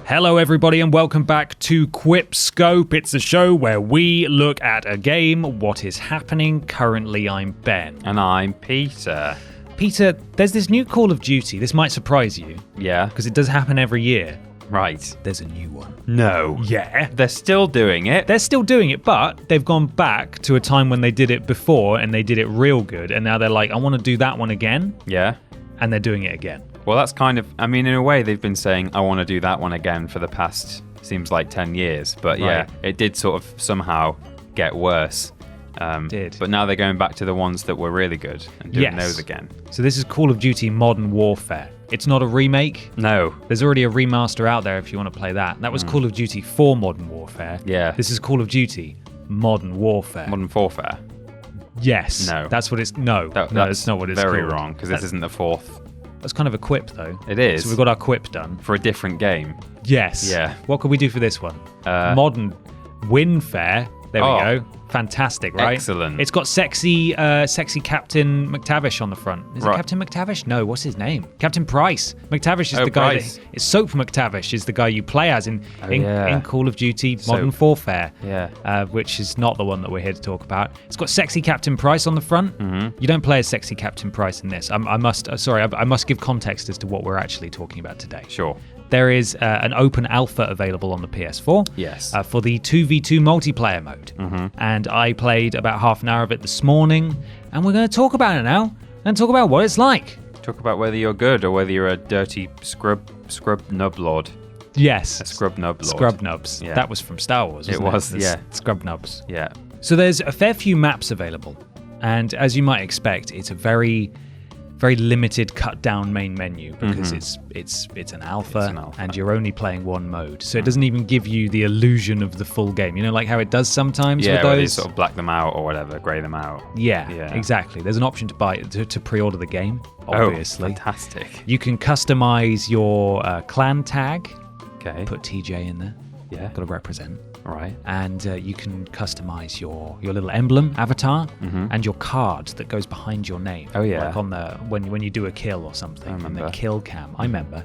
Hello everybody and welcome back to QuipScope. It's a show where we look at a game, what is happening. Currently I'm Ben. And I'm Peter. Peter, there's this new Call of Duty. This might surprise you. Yeah. Because it does happen every year. Right. There's a new one. No. Yeah. They're still doing it. They're still doing it, but they've gone back to a time when they did it before and they did it real good. And now they're like, I want to do that one again. Yeah. And they're doing it again. Well, that's kind of, I mean, in a way, they've been saying, I want to do that one again for the past, seems like 10 years. But yeah, it did sort of somehow get worse. Did. But now they're going back to the ones that were really good and doing those again. So this is Call of Duty Modern Warfare. It's not a remake. No. There's already a remaster out there if you want to play that. That was Call of Duty 4 Modern Warfare. Yeah. This is Call of Duty Modern Warfare. Modern Warfare. Yes. No. That's what it's... No, that's not what it's very called. wrong, because this isn't the fourth. That's kind of a quip, though. It is. So we've got our quip done. For a different game. Yes. Yeah. What could we do for this one? Modern Winfare. There we go. Fantastic, right? Excellent. It's got sexy Captain McTavish on the front. Is it Captain McTavish? No, what's his name? Captain Price. McTavish is the guy it's Soap McTavish is the guy you play as in Call of Duty Modern Warfare. Yeah. Which is not the one that we're here to talk about. It's got sexy Captain Price on the front. Mm-hmm. You don't play as sexy Captain Price in this. I must give context as to what we're actually talking about today. Sure. There is an open alpha available on the PS4 yes. For the 2v2 multiplayer mode. Mm-hmm. And I played about half an hour of it this morning, and we're going to talk about it now and talk about what it's like. Talk about whether you're good or whether you're a dirty scrub nub lord. Yes. A scrub nub lord. Scrub nubs. Yeah. That was from Star Wars, wasn't it? It was, yeah. Scrub nubs. Yeah. So there's a fair few maps available, and as you might expect, it's a very limited cut down main menu because it's an alpha and you're only playing one mode, so it doesn't even give you the illusion of the full game, you know, like how it does sometimes with those. Where they sort of black them out or whatever, grey them out. Yeah, exactly. There's an option to buy to pre-order the game, obviously. Oh, fantastic. You can customize your clan tag. Okay. Put TJ in there. Yeah. Got to represent. Right. And you can customize your little emblem avatar and your card that goes behind your name. Oh yeah. Like on the when you do a kill or something. I remember. In the kill cam. I remember.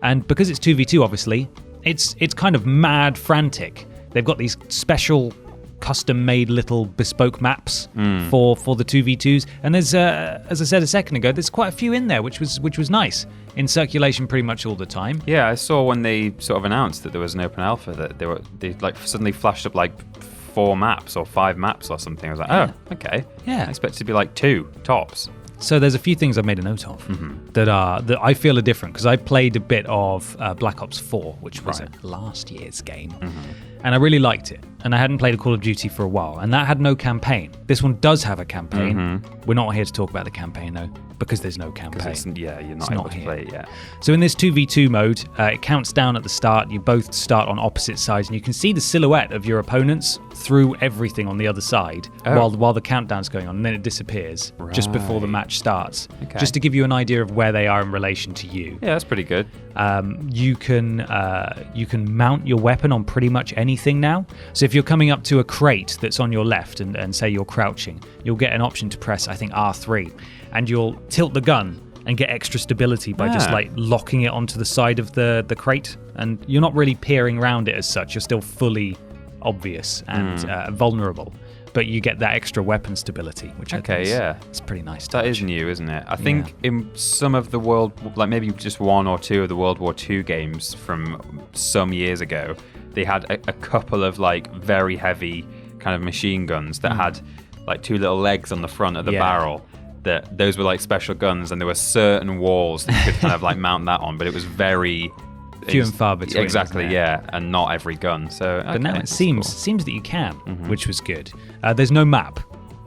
And because it's 2v2, obviously, it's kind of mad frantic. They've got these special custom-made little bespoke maps for the 2v2s, and there's as I said a second ago, there's quite a few in there, which was nice, in circulation pretty much all the time. Yeah, I saw when they sort of announced that there was an open alpha that they like suddenly flashed up like 4 maps or 5 maps or something. I was like, oh, okay. Yeah. I expect it to be like 2 tops. So there's a few things I've made a note of that I feel are different, because I played a bit of Black Ops 4, which was last year's game, and I really liked it. And I hadn't played a Call of Duty for a while, and that had no campaign. This one does have a campaign. We're not here to talk about the campaign though, because there's no campaign. You're not able to play it yet. So in this 2v2 mode, it counts down at the start. You both start on opposite sides, and you can see the silhouette of your opponents through everything on the other side while the countdown's going on, and then it disappears just before the match starts. Okay. Just to give you an idea of where they are in relation to you. Yeah, that's pretty good. You can mount your weapon on pretty much anything now. So if you're coming up to a crate that's on your left and say you're crouching, you'll get an option to press, I think, R3, and you'll tilt the gun and get extra stability by just like locking it onto the side of the crate, and you're not really peering around it as such. You're still fully obvious and vulnerable, but you get that extra weapon stability, which I think is pretty nice. That is new, isn't it? I think in some of the like maybe just 1 or 2 of the World War II games from some years ago, they had a couple of like very heavy kind of machine guns that had like 2 little legs on the front of the barrel. That those were like special guns, and there were certain walls that you could kind of like mount that on, but it was very few and far between. Exactly, and not every gun. So, but now it seems that you can, which was good. There's no map,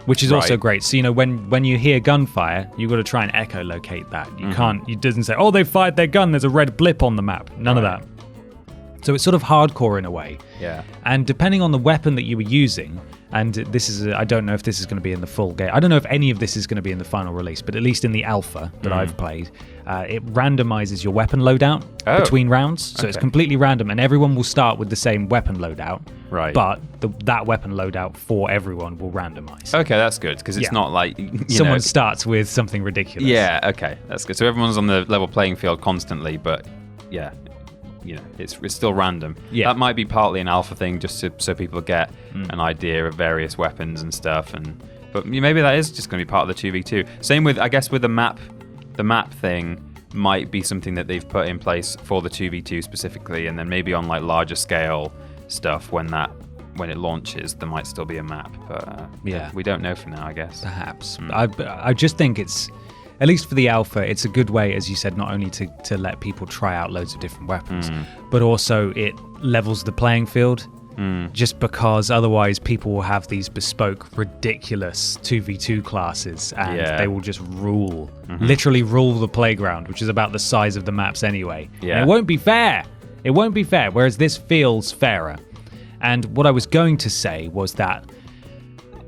which is also great. So, you know, when you hear gunfire, you've got to try and echolocate that. You can't. It doesn't say, "Oh, they fired their gun. There's a red blip on the map." None of that. So it's sort of hardcore in a way. Yeah. And depending on the weapon that you were using, and this is, I don't know if this is going to be in the full game. I don't know if any of this is going to be in the final release, but at least in the alpha that I've played, it randomizes your weapon loadout between rounds. So it's completely random, and everyone will start with the same weapon loadout. Right. But that weapon loadout for everyone will randomize. Okay, that's good, because it's not like someone starts with something ridiculous. Yeah, okay, that's good. So everyone's on the level playing field constantly, but it's still random. Yeah. That might be partly an alpha thing, just so people get an idea of various weapons and stuff. But maybe that is just going to be part of the 2v2. Same with, I guess, with the map thing might be something that they've put in place for the 2v2 specifically, and then maybe on like larger scale stuff when it launches, there might still be a map. But we don't know for now, I guess. Perhaps. I just think it's, at least for the alpha, it's a good way, as you said, not only to let people try out loads of different weapons, but also it levels the playing field. Just because otherwise people will have these bespoke, ridiculous 2v2 classes, and they will just literally rule the playground, which is about the size of the maps anyway. Yeah. And it won't be fair. It won't be fair, whereas this feels fairer. And what I was going to say was that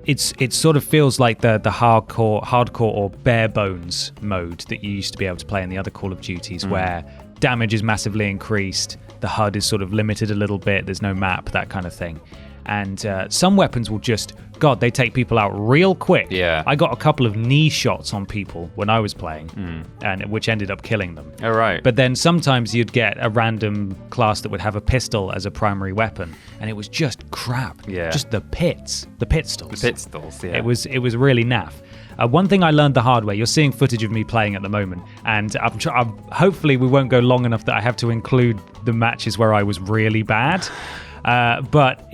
it sort of feels like the hardcore or bare bones mode that you used to be able to play in the other Call of Duties, where damage is massively increased, the HUD is sort of limited a little bit, there's no map, that kind of thing. And some weapons will just, they take people out real quick. Yeah. I got a couple of knee shots on people when I was playing, and which ended up killing them. Oh, right. But then sometimes you'd get a random class that would have a pistol as a primary weapon, and it was just crap. Yeah. Just the pistols. The pistols, yeah. It was really naff. One thing I learned the hard way, you're seeing footage of me playing at the moment, and hopefully we won't go long enough that I have to include the matches where I was really bad. But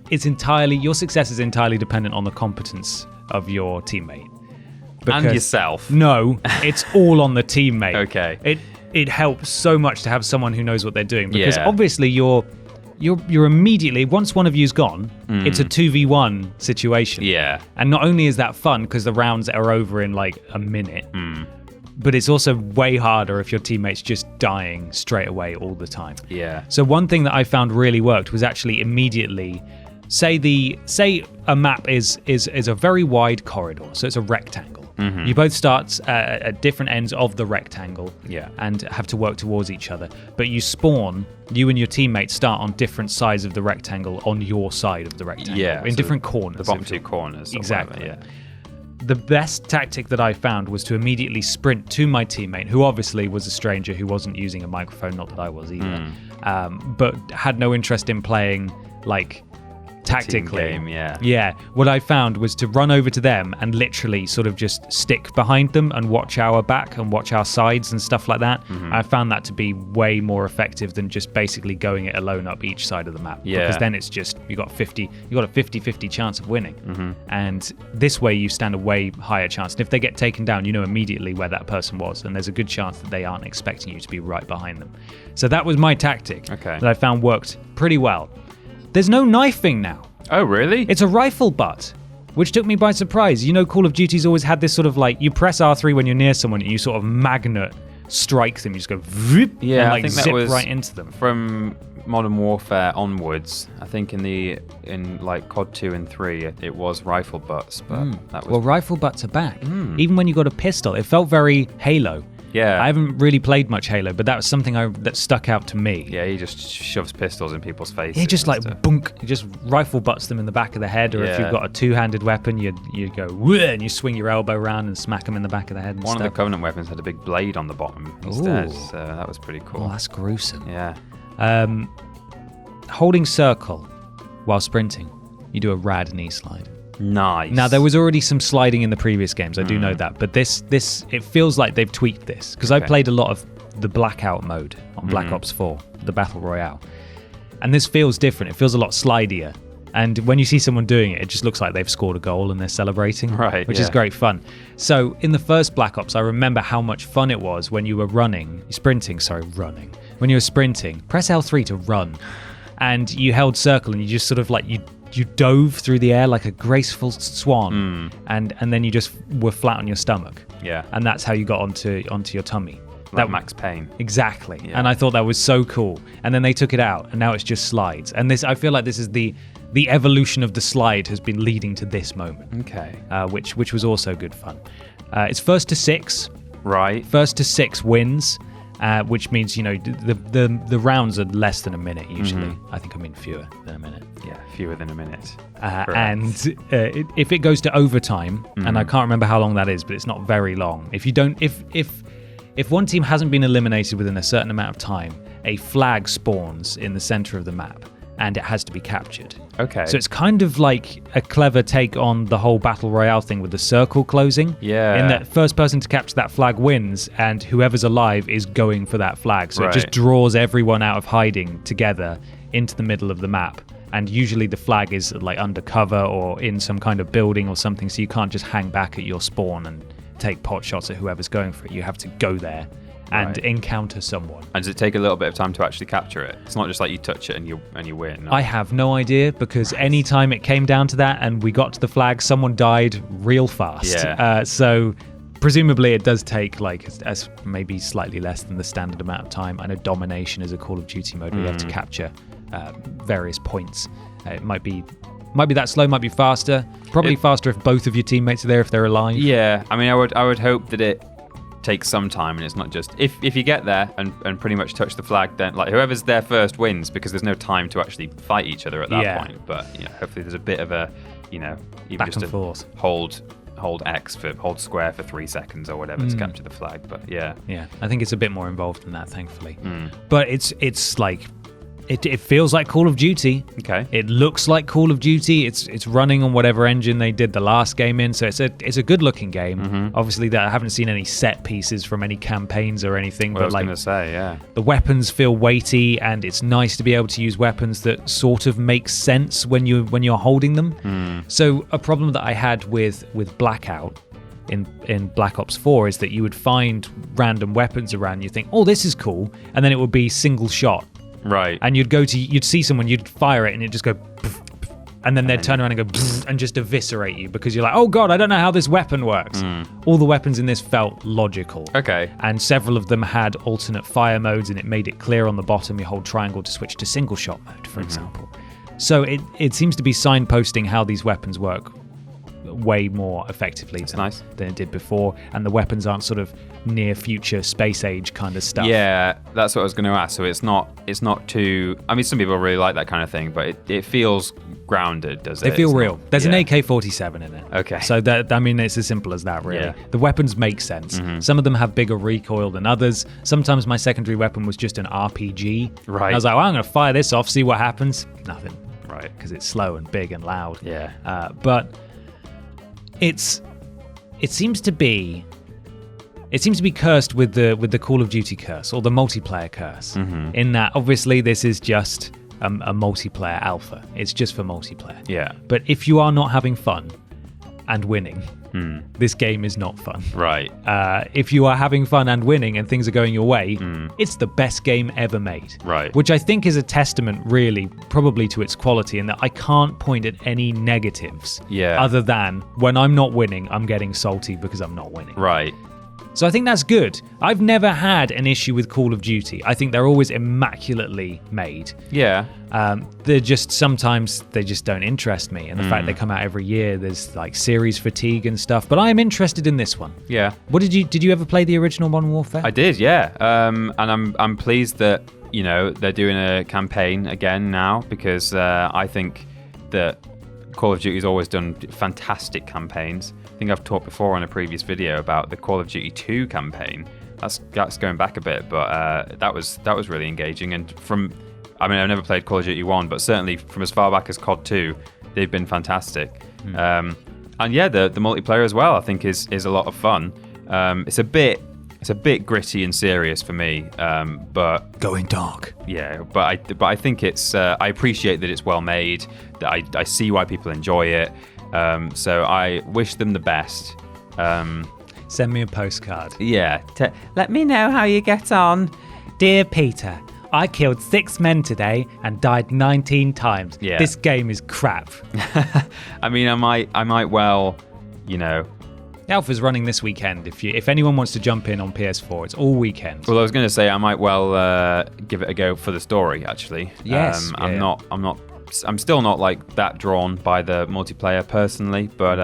it's entirely, your success is entirely dependent on the competence of your teammate. And yourself. No, it's all on the teammate. Okay. It helps so much to have someone who knows what they're doing, because obviously you're immediately, once one of you's gone, it's a 2v1 situation. Yeah. And not only is that fun because the rounds are over in like a minute, but it's also way harder if your teammate's just dying straight away all the time. Yeah. So one thing that I found really worked was actually immediately, say a map is a very wide corridor, so it's a rectangle. You both start at different ends of the rectangle, and have to work towards each other. But you and your teammates start on different sides of the rectangle on your side of the rectangle, in different corners. The bottom two corners. Exactly. Whatever, The best tactic that I found was to immediately sprint to my teammate, who obviously was a stranger who wasn't using a microphone, not that I was either, but had no interest in playing like tactically. Team game, What I found was to run over to them and literally sort of just stick behind them and watch our back and watch our sides and stuff like that. I found that to be way more effective than just basically going it alone up each side of the map. Because then it's just you got a 50-50 chance of winning. And this way you stand a way higher chance. And if they get taken down, you know immediately where that person was, and there's a good chance that they aren't expecting you to be right behind them. So that was my tactic that I found worked pretty well. There's no knifing now. Oh, really? It's a rifle butt, which took me by surprise. You know, Call of Duty's always had this sort of like, you press R3 when you're near someone and you sort of magnet strike them. You just go vroom, and like I think zip that was right into them. From Modern Warfare onwards, I think in like COD 2 and 3, it was rifle butts. But that was... Well, rifle butts are back. Even when you got a pistol, it felt very Halo. Yeah. I haven't really played much Halo, but that was something that stuck out to me. Yeah, he just shoves pistols in people's faces. Yeah, just like bunk, he just rifle butts them in the back of the head, or if you've got a two-handed weapon, you go whoa, and you swing your elbow around and smack them in the back of the head. And One stuff. of the Covenant weapons had a big blade on the bottom instead, so that was pretty cool. Oh, that's gruesome. Yeah. Holding circle while sprinting, you do a rad knee slide. Nice. Now, there was already some sliding in the previous games, I do know that, but this it feels like they've tweaked this, because I played a lot of the Blackout mode on Black Ops 4, the Battle Royale, and this feels different. It feels a lot slidier, and when you see someone doing it, it just looks like they've scored a goal and they're celebrating, which is great fun. So in the first Black Ops, I remember how much fun it was when you were sprinting, when you were sprinting, press L3 to run, and you held circle and you just sort of like, you dove through the air like a graceful swan, and then you just were flat on your stomach. Yeah. And that's how you got onto your tummy. Like Max Payne. Exactly. Yeah. And I thought that was so cool. And then they took it out, and now it's just slides. And I feel like this is the evolution of the slide has been leading to this moment. Okay. Which was also good fun. It's first to 6. Right. First to 6 wins, which means, the rounds are less than a minute usually. Mm-hmm. I think I mean fewer than a minute. Yeah, fewer than a minute. And if it goes to overtime, and I can't remember how long that is, but it's not very long. If one team hasn't been eliminated within a certain amount of time, a flag spawns in the center of the map, and it has to be captured. Okay. So it's kind of like a clever take on the whole Battle Royale thing with the circle closing. Yeah. In that first person to capture that flag wins, and whoever's alive is going for that flag. So right. It just draws everyone out of hiding together into the middle of the map. And usually the flag is like undercover or in some kind of building or something, so you can't just hang back at your spawn and take pot shots at whoever's going for it. You have to go there and encounter someone. And does it take a little bit of time to actually capture it? It's not just like you touch it and you win. No? I have no idea, because any time it came down to that and we got to the flag, someone died real fast. Yeah. So presumably it does take as maybe slightly less than the standard amount of time. I know Domination is a Call of Duty mode where you have to capture various points. It might be that slow, might be faster. Probably faster if both of your teammates are there, if they're alive. Yeah, I mean, I would hope that it takes some time, and it's not just if you get there and pretty much touch the flag, then like whoever's there first wins, because there's no time to actually fight each other at that point. But hopefully there's a bit of a even back just and forth. Hold square for 3 seconds or whatever to capture the flag. But yeah, I think it's a bit more involved than that, thankfully. But it's like it feels like Call of Duty. Okay. It looks like Call of Duty. It's running on whatever engine they did the last game in, so it's a good looking game. Mm-hmm. Obviously, I haven't seen any set pieces from any campaigns or anything. Well, but I was going to say, yeah, the weapons feel weighty, and it's nice to be able to use weapons that sort of make sense when you're holding them. So a problem that I had with Blackout in Black Ops 4 is that you would find random weapons around, and you think, oh, this is cool, and then it would be single shot. Right. And you'd see someone, you'd fire it, and it'd just go, poof, poof, and then they'd turn around and go, poof, and just eviscerate you, because you're like, oh god, I don't know how this weapon works. All the weapons in this felt logical. Okay. And several of them had alternate fire modes, and it made it clear on the bottom you hold triangle to switch to single shot mode, for example. So it seems to be signposting how these weapons work way more effectively than it did before, and the weapons aren't sort of near future space age kind of stuff. Yeah, that's what I was going to ask. So it's not too, I mean, some people really like that kind of thing, but it feels grounded, does it? They feel real. There's an AK-47 in it. Okay. So it's as simple as that, really. Yeah. The weapons make sense. Some of them have bigger recoil than others. Sometimes my secondary weapon was just an RPG. Right. And I was like, well, I'm going to fire this off, see what happens. Nothing. Right. Because it's slow and big and loud. Yeah. But it seems to be cursed with the Call of Duty curse, or the multiplayer curse. In that, obviously, this is just a multiplayer alpha. It's just for multiplayer. Yeah. But if you are not having fun and winning, this game is not fun. Right. If you are having fun and winning and things are going your way, it's the best game ever made. Right. Which I think is a testament, really, probably to its quality, in that I can't point at any negatives. Yeah. Other than when I'm not winning, I'm getting salty because I'm not winning. Right. So I think that's good. I've never had an issue with Call of Duty. I think they're always immaculately made. Yeah. They're just, sometimes they just don't interest me. And the fact they come out every year, there's like series fatigue and stuff. But I am interested in this one. Yeah. What did you ever play the original Modern Warfare? I did, yeah. And I'm pleased that they're doing a campaign again now, because I think that Call of Duty's always done fantastic campaigns. I think I've talked before on a previous video about the Call of Duty 2 campaign. That's going back a bit, but that was really engaging. And I've never played Call of Duty 1, but certainly from as far back as COD 2, they've been fantastic. And yeah, the multiplayer as well, I think is a lot of fun. It's a bit gritty and serious for me, but going dark. Yeah, but I think it's I appreciate that it's well made. That I see why people enjoy it. So I wish them the best. Send me a postcard. Yeah. Let me know how you get on. Dear Peter, I killed 6 men today and died 19 times. Yeah. This game is crap. I mean, I might well, The alpha's running this weekend. If anyone wants to jump in on PS4, it's all weekend. Well, I was going to say I might well give it a go for the story. Actually, yes. I'm still not like that drawn by the multiplayer personally, but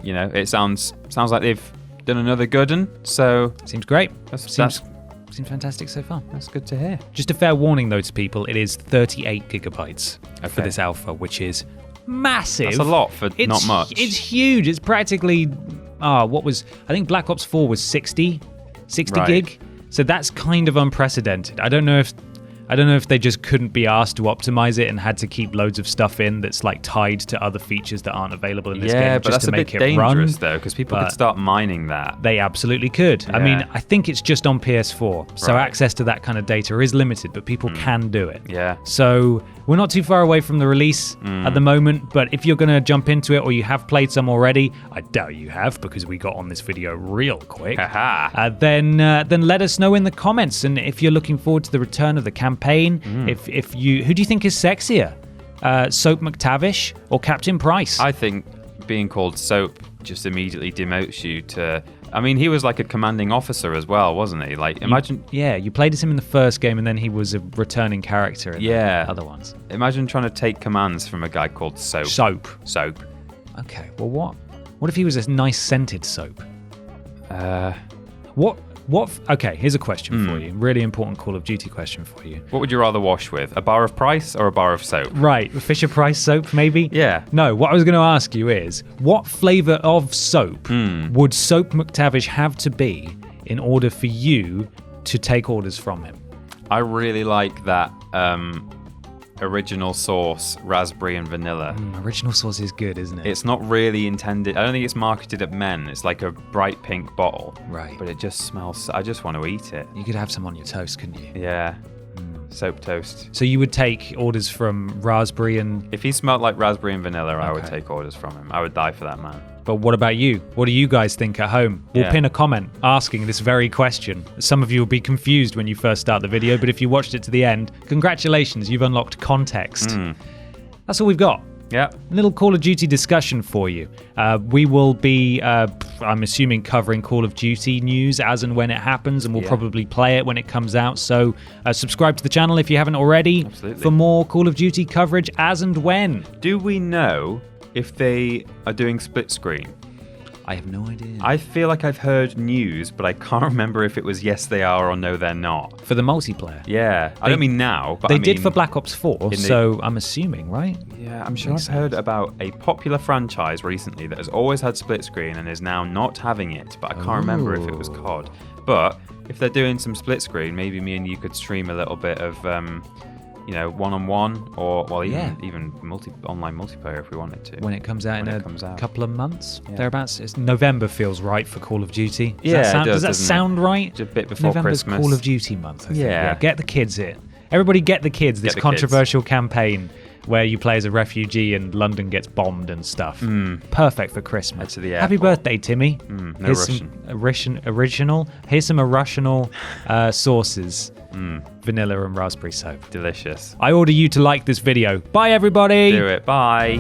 it sounds like they've done another good one. So seems great. Seems fantastic so far. That's good to hear. Just a fair warning though to people, it is 38 gigabytes for this alpha, which is massive. That's a lot for not much. It's huge. It's practically I think Black Ops 4 was 60 right. gig. So that's kind of unprecedented. I don't know if they just couldn't be asked to optimize it and had to keep loads of stuff in that's like tied to other features that aren't available in this game just to make it run. Yeah, but that's a bit dangerous though, because people could start mining that. They absolutely could. Yeah. I mean, I think it's just on PS4, so access to that kind of data is limited, but people can do it. Yeah. So we're not too far away from the release at the moment, but if you're going to jump into it or you have played some already, I doubt you have because we got on this video real quick, then let us know in the comments. And if you're looking forward to the return of the campaign, who do you think is sexier, Soap McTavish or Captain Price? I think being called Soap just immediately demotes you to. I mean, he was like a commanding officer as well, wasn't he? Like, imagine. You played as him in the first game, and then he was a returning character in the other ones. Imagine trying to take commands from a guy called Soap. Soap. Okay. Well, what if he was a nice scented soap? Okay, here's a question for you. Really important Call of Duty question for you. What would you rather wash with? A bar of Price or a bar of soap? Right, Fisher Price soap, maybe? Yeah. No, what I was going to ask you is, what flavour of soap would Soap McTavish have to be in order for you to take orders from him? I really like that original sauce, raspberry and vanilla. Original sauce is good, isn't it? It's not really intended. I don't think it's marketed at men. It's like a bright pink bottle. Right. But it just smells. I just want to eat it. You could have some on your toast, couldn't you? Yeah. Soap toast. So you would take orders from raspberry and... If he smelled like raspberry and vanilla, I would take orders from him. I would die for that man. But what about you? What do you guys think at home? We'll pin a comment asking this very question. Some of you will be confused when you first start the video, but if you watched it to the end, congratulations, you've unlocked context. That's all we've got. Yeah. A little Call of Duty discussion for you. We will be, I'm assuming, covering Call of Duty news as and when it happens, and we'll probably play it when it comes out. So subscribe to the channel if you haven't already for more Call of Duty coverage as and when. Do we know if they are doing split screen? I have no idea. I feel like I've heard news, but I can't remember if it was yes they are or no they're not. For the multiplayer? Yeah. I don't mean now, but they did for Black Ops 4, so I'm assuming, right? Yeah, I'm sure I've heard about a popular franchise recently that has always had split screen and is now not having it, but I can't remember if it was COD. But if they're doing some split screen, maybe me and you could stream a little bit of one-on-one or even online multiplayer if we wanted to. When it comes out couple of months, thereabouts. November feels right for Call of Duty. Does that sound right? Just a bit before November's Christmas. Call of Duty month, I think. Yeah. Get the kids in. Everybody get the kids. This controversial campaign where you play as a refugee and London gets bombed and stuff. Perfect for Christmas. Happy birthday, Timmy. Here's some original. Here's some irrational sauces. Vanilla and raspberry soap. Delicious. I order you to like this video. Bye, everybody. Do it. Bye.